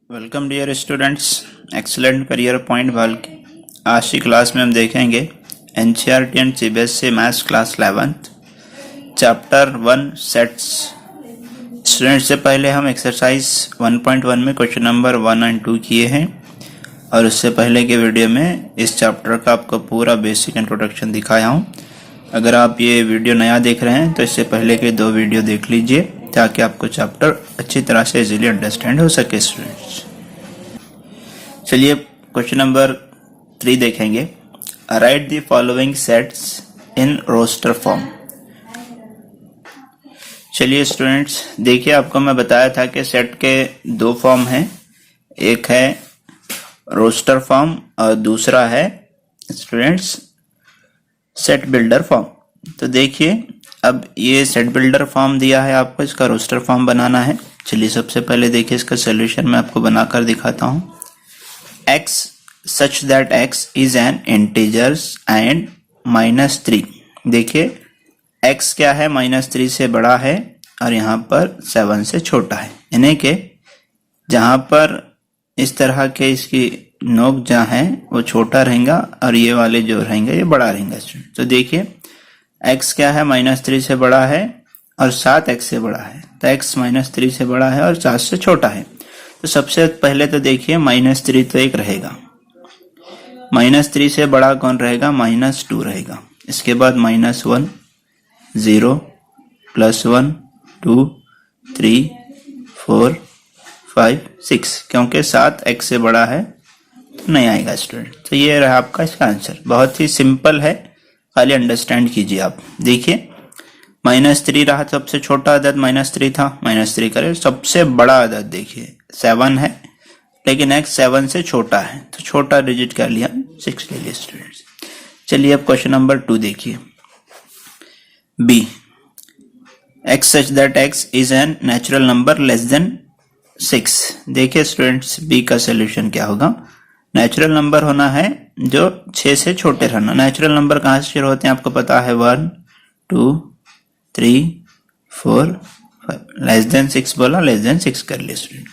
Welcome dear students, excellent career point वाल की आज की क्लास में हम देखेंगे NCERT and CBSE maths class 11th chapter 1 sets. Students, से पहले हम एक्सरसाइज 1.1 में क्वेश्चन नंबर 1 और 2 किए हैं और उससे पहले के वीडियो में इस चैप्टर का आपको पूरा बेसिक इंट्रोडक्शन दिखाया हूँ। अगर आप ये वीडियो नया देख रहे हैं तो इससे पहले के 2 वीडियो देख लीजिए ताकि आपको चैप्टर अच्छी तरह से इजीली अंडरस्टैंड हो सके। स्टूडेंट्स, चलिए क्वेश्चन नंबर 3 देखेंगे। Write the following sets in roster form. चलिए स्टूडेंट्स, देखिए आपको मैं बताया था कि सेट के 2 फॉर्म हैं, एक है रोस्टर फॉर्म और दूसरा है स्टूडेंट्स सेट बिल्डर फॉर्म। तो देखिए अब ये सेट बिल्डर फॉर्म दिया है आपको, इसका रोस्टर फॉर्म बनाना है। चलिए सबसे पहले देखिए इसका सोल्यूशन मैं आपको बनाकर दिखाता हूँ। x such that x is an integers and -3। देखिए x क्या है, -3 से बड़ा है और यहाँ पर 7 से छोटा है, यानी कि जहाँ पर इस तरह के इसकी नोक जहाँ है वो छोटा रहेगा और ये वाले जो रहेंगे ये बड़ा रहेगा। तो देखिए x क्या है, -3 से बड़ा है और 7x से बड़ा है, तो x -3 से बड़ा है और 7 से छोटा है। तो सबसे पहले तो देखिए -3 तो एक रहेगा, -3 से बड़ा कौन रहेगा, -2 रहेगा। इसके बाद -1, 0, +1, 2, 3, 4, 5, 6, क्योंकि 7x से बड़ा है तो नहीं आएगा स्टूडेंट। तो ये रहा आपका इसका आंसर, बहुत ही सिंपल है, खाली अंडरस्टैंड कीजिए आप। देखिए -3 रहा, सबसे छोटा अदद -3 था, -3 करे सबसे बड़ा अदद देखिए 7 है, लेकिन x 7 से छोटा है तो छोटा डिजिट कर लिया 6 ले लिया स्टूडेंट्स। चलिए अब क्वेश्चन नंबर 2 देखिए। b x such that x is an natural number less than 6। देखिए स्टूडेंट्स b का सोल्यूशन क्या होगा, नेचुरल नंबर होना है जो 6 से छोटे रहना। नेचुरल नंबर कहाँ से शुरू होते हैं आपको पता है, 1, 2, 3, 4, 5। लेस देन 6 बोला, लेस देन 6 कर लिया स्टूडेंट।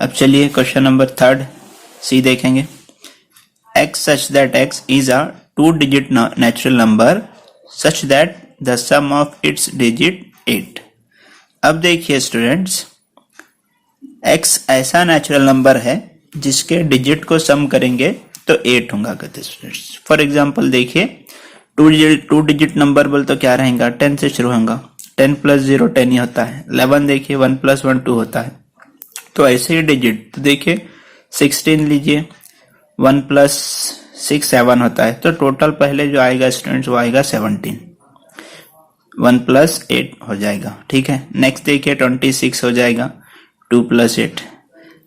अब चलिए क्वेश्चन नंबर 3 सी देखेंगे। x such that x is a 2-digit natural number such that the sum of its digit 8। अब देखिए स्टूडेंट्स, x ऐसा नेचुरल नंबर है जिसके डिजिट को सम करेंगे तो 8 होगा कहते स्टूडेंट्स। फॉर एग्जांपल देखिए 2 डिजिट नंबर बोल तो क्या रहेगा, 10 से शुरू होगा, 10 + 0 10 ही होता है। 11 देखिए 1 + 1 2 होता है। तो ऐसे ही डिजिट तो देखिए 16 लीजिए, 1 + 6 7 होता है। तो टोटल पहले जो आएगा स्टूडेंट्स वो आएगा 17, 1 + 8 हो जाएगा, ठीक है। नेक्स्ट देखिए 26 हो जाएगा, 2 + 8।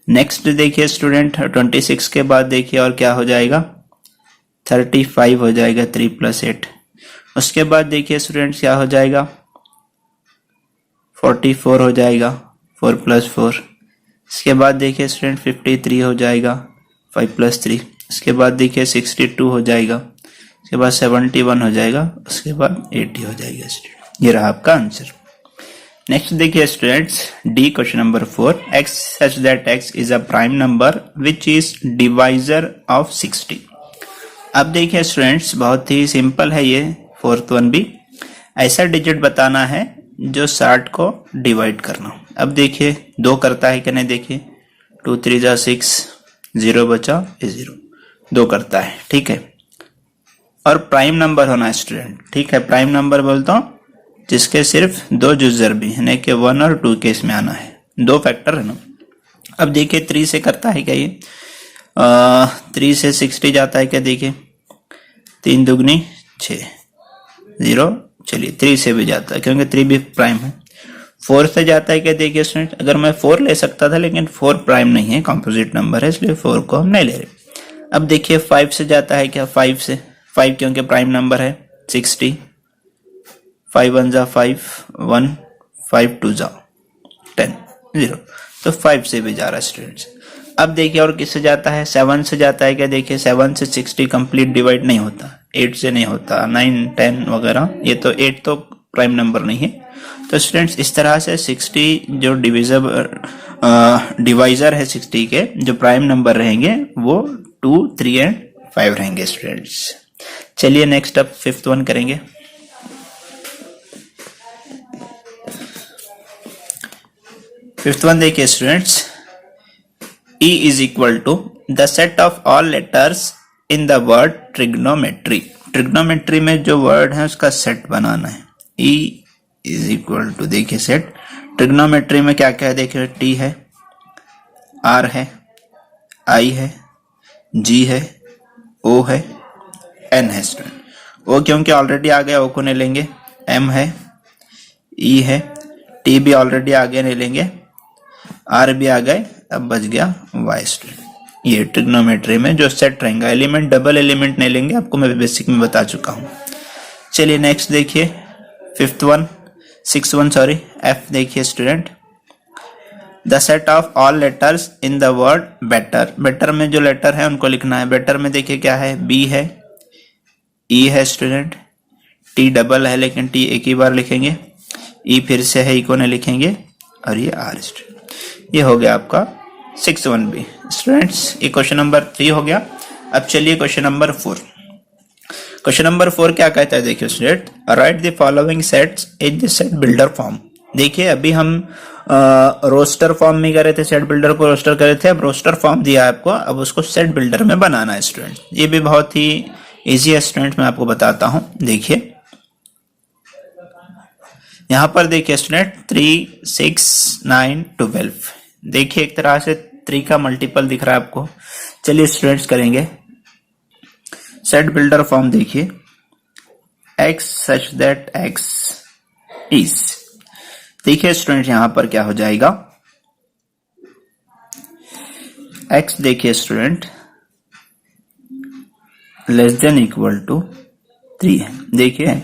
नेक्स्ट देखिए स्टूडेंट 26 के बाद देखिए और क्या हो जाएगा, 35 हो जाएगा, 3 + 8। उसके बाद देखिए स्टूडेंट्स क्या हो जाएगा, 44 हो जाएगा, 4 + 4। इसके बाद देखिए स्टूडेंट 53 हो जाएगा, 5 + 3। इसके बाद देखिए 62 हो जाएगा, उसके बाद 71 हो जाएगा, उसके बाद 80 हो जाएगा स्टूडेंट। ये रहा आपका आंसर। नेक्स्ट देखिए students D question number 4। x such that x is a prime number which is divisor of 60। अब देखिए स्टूडेंट्स बहुत ही सिंपल है ये 4th वन भी। ऐसा डिजिट बताना है जो 60 को डिवाइड करना। अब देखिए 2 करता है कि नहीं, देखिए 2 3 जा 6, 0 बचा 0, 2 करता है, ठीक है। और प्राइम नंबर होना है स्टूडेंट, ठीक है। प्राइम नंबर बोलता हूँ जिसके सिर्फ 2 जुजर भी, यानी कि 1 और 2 के इसमें आना है, 2 फैक्टर है ना। अब देखिए 3 से करता है क्या ये, 3 से 60 जाता है क्या, देखिए 3 दूगनी 6, 0। चलिए 3 से भी जाता है क्योंकि 3 भी प्राइम है। 4 से जाता है क्या, देखिए स्टूडेंट अगर मैं 4 ले सकता था लेकिन 4 प्राइम नहीं है, कंपोजिट नंबर है, इसलिए 4 को हम नहीं ले रहे। अब देखिए 5 से जाता है क्या, 5 से, 5 क्योंकि प्राइम नंबर है, 60, 5 1 जा 5, 1 5 2 जा 10, 0। तो 5 से भी जा रहा है स्टूडेंट्स। अब देखिए और किससे जाता है, 7 से जाता है क्या, देखिए 7 से 60 कंप्लीट डिवाइड नहीं होता, 8 से नहीं होता, 9 10 वगैरह। ये तो 8 तो प्राइम नंबर नहीं है, तो स्टूडेंट्स इस तरह से 60 जो डिवाइजर है 60 के जो प्राइम नंबर रहेंगे वो 2, 3 एंड 5 रहेंगे स्टूडेंट्स। चलिए नेक्स्ट अब 5th वन करेंगे। फिफ्थ वन देखिए students, E is equal to the set of all letters in the word trigonometry. Trigonometry में जो वर्ड है उसका सेट बनाना है। E इज इक्वल टू देखिए सेट, ट्रिग्नोमेट्री में क्या क्या है देखिए, T है, R है, I है, G है, O है, N है स्टूडेंट। O क्योंकि ऑलरेडी आ गया, O को नहीं लेंगे। M है, E है, T भी ऑलरेडी आगे नहीं लेंगे, R भी आ गए, अब बच गया Y स्टूडेंट। ये ट्रिग्नोमेट्री में जो सेट रहेगा, एलिमेंट डबल एलिमेंट नहीं लेंगे, आपको मैं बेसिक में बता चुका हूं। चलिए नेक्स्ट देखिए 6th वन F देखिए student, the set of all letters in the word better. Better में जो लेटर है उनको लिखना है। बेटर में देखिए क्या है, B है, E है स्टूडेंट, T डबल है लेकिन T एक ही बार लिखेंगे, E फिर से है, E को नहीं लिखेंगे, और ये R स्टूडेंट। ये हो गया आपका 6(1)B स्टूडेंट्स। ये क्वेश्चन नंबर 3 हो गया। अब चलिए क्वेश्चन नंबर 4। क्वेश्चन नंबर 4 क्या कहता है देखिए student, right the following sets in the set builder form. देखिए अभी हम रोस्टर फॉर्म में करे थे, सेट बिल्डर को रोस्टर करे थे, अब रोस्टर फॉर्म दिया है आपको, अब उसको सेट बिल्डर में बनाना है स्टूडेंट। ये भी बहुत ही इजी है स्टूडेंट, मैं आपको बताता हूं। देखिए यहां पर देखिए स्टूडेंट 3, 6, 9, 12। देखिए एक तरह से 3 का मल्टीपल दिख रहा है आपको। चलिए स्टूडेंट्स करेंगे सेट बिल्डर फॉर्म। देखिए x such that x is, देखिए स्टूडेंट यहां पर क्या हो जाएगा, x देखिए student less than equal to 3 है, देखिए,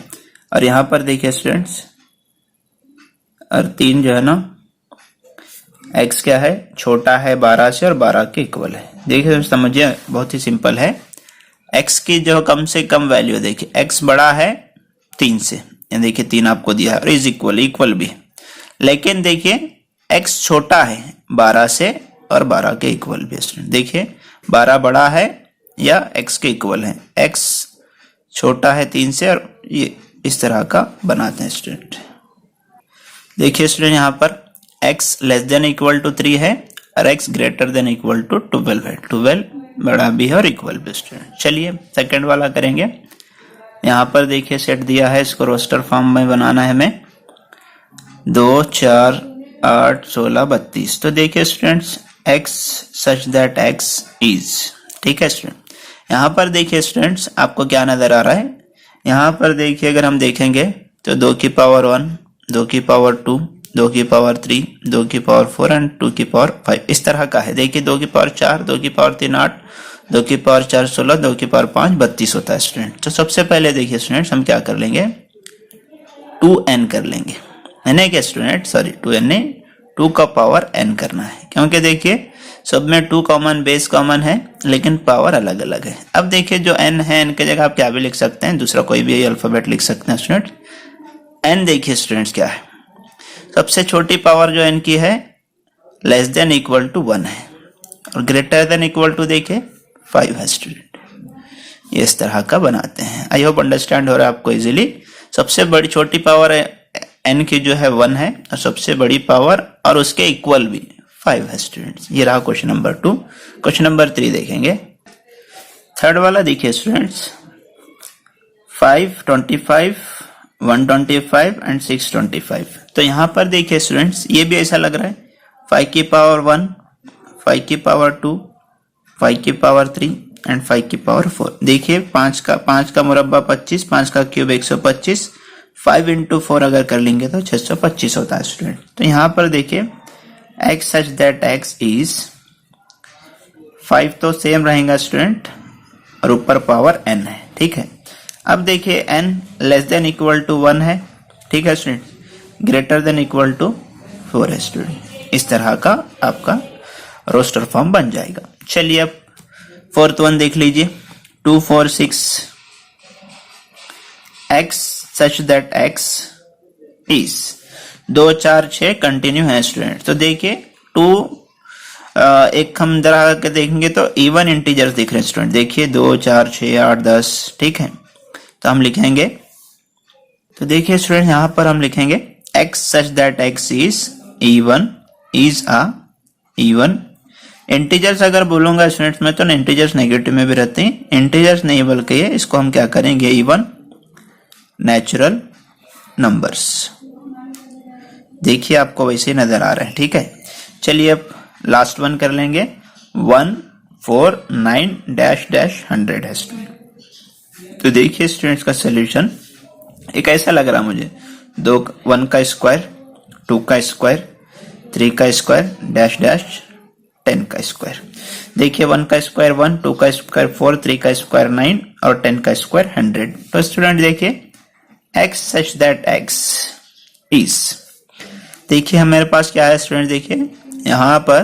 और यहां पर देखिए स्टूडेंट्स, और 3 जो है ना, x क्या है, छोटा है 12 से और 12 के इक्वल है। देखिए समझिए बहुत ही सिंपल है। x की जो कम से कम वैल्यू देखिए, x बड़ा है 3 से, देखिए 3 आपको दिया है, और इज इक्वल भी, लेकिन देखिए x छोटा है 12 से और 12 के इक्वल भी स्टूडेंट। देखिए 12 बड़ा है या x के इक्वल है, x छोटा है 3 से, और ये इस तरह का बनाते हैं स्टूडेंट। देखिए स्टूडेंट यहाँ पर x less than equal to 3 है और x greater than equal to 12 है। 12 बड़ा भी है और इक्वल भी स्टूडेंट। चलिए सेकंड वाला करेंगे। यहाँ पर देखिए सेट दिया है, इसको रोस्टर फॉर्म में बनाना है हमें। 2, 4, 8, 16, 32। तो देखिए students x such that x is, ठीक है स्टूडेंट। यहाँ पर देखिए स्टूडेंट्स आपको क्या नजर आ रहा है, यहाँ पर देखिए अगर हम देखेंगे तो 2 की पावर 1, 2 की पावर 2, 2 की पावर 3, 2 की पावर 4 एंड 2 की पावर 5 इस तरह का है। देखिए 2 की पावर 4, 2 की पावर 3 8, 2 की पावर 4 16, 2 की पावर 5 32 होता है स्टूडेंट। तो सबसे पहले देखिए स्टूडेंट्स हम क्या कर लेंगे, 2n कर लेंगे, है ना क्या स्टूडेंट, सॉरी 2n नहीं, 2 का पावर n करना है, क्योंकि देखिए सब में 2 कॉमन, बेस कॉमन है, लेकिन पावर अलग अलग है। अब देखिए जो n है, n की जगह आप क्या भी लिख सकते हैं, दूसरा कोई भी अल्फाबेट लिख सकते हैं स्टूडेंट। n देखिए स्टूडेंट्स क्या है, सबसे छोटी पावर जो n की है लेस देन इक्वल टू 1 है, और ग्रेटर देन इक्वल टू देखिए 5 है स्टूडेंट। ये इस तरह का बनाते हैं। आई होप अंडरस्टैंड हो रहा है आपको इजीली। सबसे बड़ी छोटी पावर है n की जो है 1 है, और सबसे बड़ी पावर और उसके इक्वल भी 5 है स्टूडेंट्स। ये रहा क्वेश्चन नंबर 2। क्वेश्चन नंबर 3 देखेंगे। थर्ड वाला देखिए स्टूडेंट्स, 5, 25, 125 एंड 625। तो यहाँ पर देखिए स्टूडेंट्स ये भी ऐसा लग रहा है, 5 की पावर 1, 5 की पावर 2, 5 की पावर 3 एंड 5 की पावर 4। देखिए 5 का मुरब्बा 25, 5 का क्यूब 125, 5 इंटू 4 अगर कर लेंगे तो 625 होता है स्टूडेंट। तो यहाँ पर देखिए x such that x is 5 तो सेम रहेगा स्टूडेंट, और ऊपर पावर n है, ठीक है। अब देखिए n less than equal to 1 है, ठीक है student, greater than equal to 4 है स्टूडेंट। इस तरह का आपका रोस्टर फॉर्म बन जाएगा। चलिए अब 4th वन देख लीजिए, 2, 4, 6 x such that x is। 2 4 6 continue है स्टूडेंट। तो देखिए 2 एक हम जरा के देखेंगे तो इवन इंटीजर्स दिख रहे हैं स्टूडेंट। देखिए 2 4 6 8 10, ठीक है। तो हम लिखेंगे, तो देखिए स्टूडेंट यहाँ पर हम लिखेंगे x such that x is even is a even। Integers अगर बोलूंगा स्टूडेंट्स में तो इंटीजर्स नेगेटिव में भी रहते हैं, इंटीजर्स नहीं बल्कि इसको हम क्या करेंगे इवन नेचुरल नंबर्स। देखिए आपको वैसे ही नजर आ रहा है, ठीक है। चलिए अब लास्ट वन कर लेंगे 1 4 9 डैश डैश 100 है स्टूडेंट। तो देखिए स्टूडेंट्स का सोल्यूशन एक ऐसा लग रहा मुझे, 1 का स्क्वायर 2 का स्क्वायर 3 का स्क्वायर डैश डैश 10 का स्क्वायर। देखिए 1 का स्क्वायर 1, 2 का स्क्वायर 4, 3 का स्क्वायर 9 और 10 का स्क्वायर 100। तो स्टूडेंट देखिए x such that x is, देखिए हमारे पास क्या है स्टूडेंट, देखिए यहाँ पर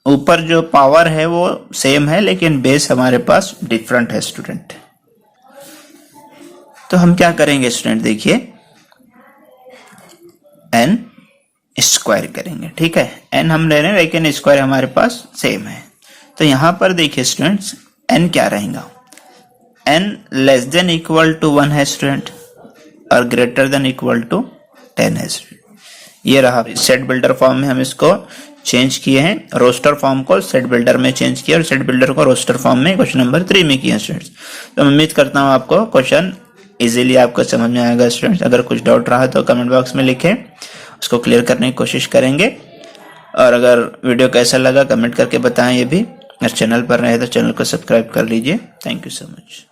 ऊपर जो पावर है वो सेम है लेकिन बेस हमारे पास डिफरेंट है स्टूडेंट। तो हम क्या करेंगे स्टूडेंट, देखिए n स्क्वायर करेंगे, ठीक है। n हम ले रहे हैं लेकिन स्क्वायर हमारे पास सेम है। तो यहां पर देखिए स्टूडेंट्स n क्या रहेगा, n less than equal to 1 है स्टूडेंट और ग्रेटर देन इक्वल टू 10 है स्टूडेंट। ये रहा सेट बिल्डर फॉर्म में हम इसको चेंज किए हैं, रोस्टर फॉर्म को सेट बिल्डर में चेंज किया और सेट बिल्डर को रोस्टर फॉर्म में क्वेश्चन नंबर 3 में किया स्टूडेंट्स। तो मैं उम्मीद करता हूँ आपको क्वेश्चन इजीली आपको समझ में आएगा स्टूडेंट्स। अगर कुछ डाउट रहा तो कमेंट बॉक्स में लिखें, उसको क्लियर करने की कोशिश करेंगे। और अगर वीडियो कैसा लगा कमेंट करके बताएं ये भी। अगर चैनल पर रहे तो चैनल को सब्सक्राइब कर लीजिए। Thank you so much.